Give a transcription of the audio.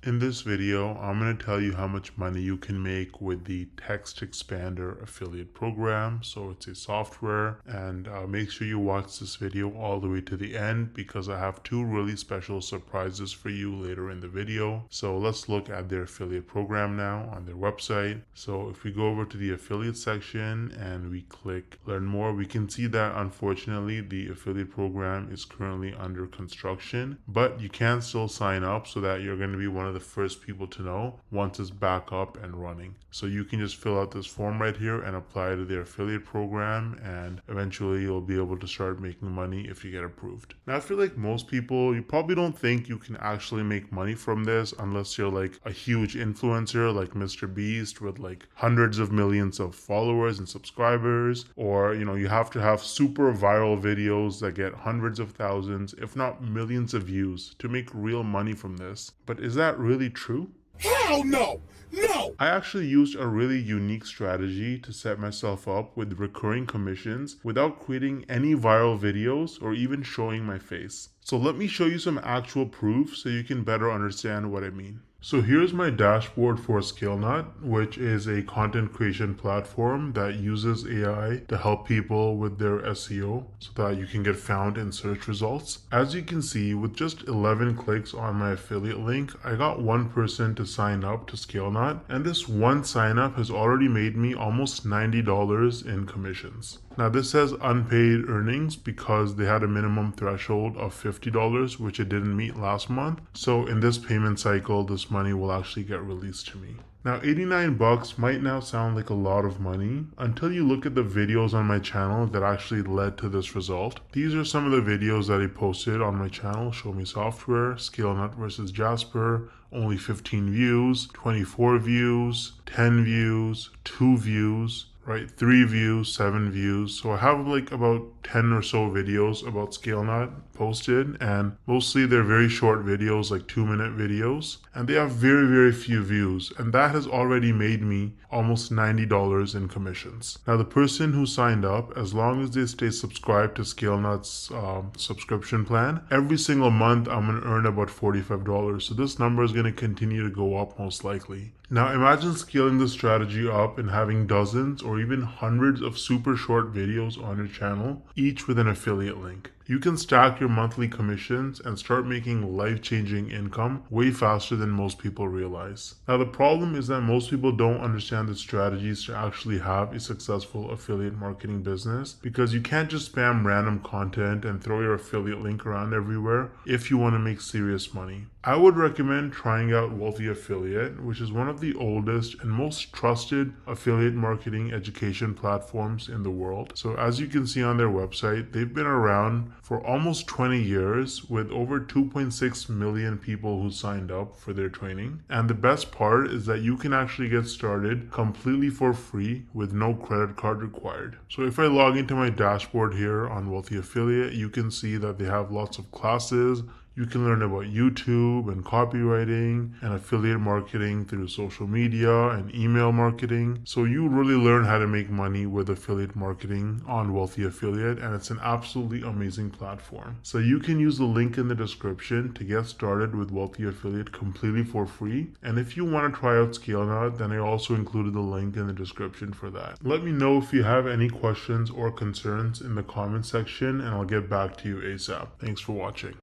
In this video, I'm going to tell you how much money you can make with the TextExpander affiliate program. So it's a software, and make sure you watch this video all the way to the end because I have two really special surprises for you later in the video. So let's look at their affiliate program now on their website. So if we go over to the affiliate section and we click learn more, we can see that unfortunately the affiliate program is currently under construction, but you can still sign up so that you're going to be one of the first people to know once it's back up and running. So you can just fill out this form right here and apply to their affiliate program, and eventually you'll be able to start making money if you get approved. Now, I feel like most people, you probably don't think you can actually make money from this unless you're like a huge influencer like Mr. Beast with like hundreds of millions of followers and subscribers, or you have to have super viral videos that get hundreds of thousands, if not millions of views to make real money from this. But is that really true? Hell no! No! I actually used a really unique strategy to set myself up with recurring commissions without creating any viral videos or even showing my face. So let me show you some actual proof so you can better understand what I mean. So here's my dashboard for ScaleNut, which is a content creation platform that uses AI to help people with their SEO so that you can get found in search results. As you can see, with just 11 clicks on my affiliate link, I got one person to sign up to ScaleNut, and this one sign up has already made me almost $90 in commissions. Now this says unpaid earnings because they had a minimum threshold of $50, which it didn't meet last month. So in this payment cycle, this money will actually get released to me. Now 89 bucks might now sound like a lot of money until you look at the videos on my channel that actually led to this result. These are some of the videos that I posted on my channel: Show Me Software, ScaleNut versus Jasper, only 15 views, 24 views, 10 views, 2 views, right? 3 views, 7 views. So I have like about 10 or so videos about ScaleNut posted, and mostly they're very short videos, like 2-minute videos, and they have very, very few views, and that has already made me almost $90 in commissions. Now the person who signed up, as long as they stay subscribed to ScaleNut's subscription plan, every single month I'm going to earn about $45. So this number is going to continue to go up most likely. Now imagine scaling this strategy up and having dozens or even hundreds of super short videos on your channel, each with an affiliate link. You can stack your monthly commissions and start making life-changing income way faster than most people realize. Now the problem is that most people don't understand the strategies to actually have a successful affiliate marketing business, because you can't just spam random content and throw your affiliate link around everywhere if you want to make serious money. I would recommend trying out Wealthy Affiliate, which is one of the oldest and most trusted affiliate marketing education platforms in the world. So as you can see on their website, they've been around for almost 20 years with over 2.6 million people who signed up for their training. And the best part is that you can actually get started completely for free with no credit card required. So if I log into my dashboard here on Wealthy Affiliate, you can see that they have lots of classes. You can learn about YouTube and copywriting and affiliate marketing through social media and email marketing. So you really learn how to make money with affiliate marketing on Wealthy Affiliate, and it's an absolutely amazing platform. So you can use the link in the description to get started with Wealthy Affiliate completely for free. And if you want to try out ScaleNut, then I also included the link in the description for that. Let me know if you have any questions or concerns in the comment section, and I'll get back to you ASAP. Thanks for watching.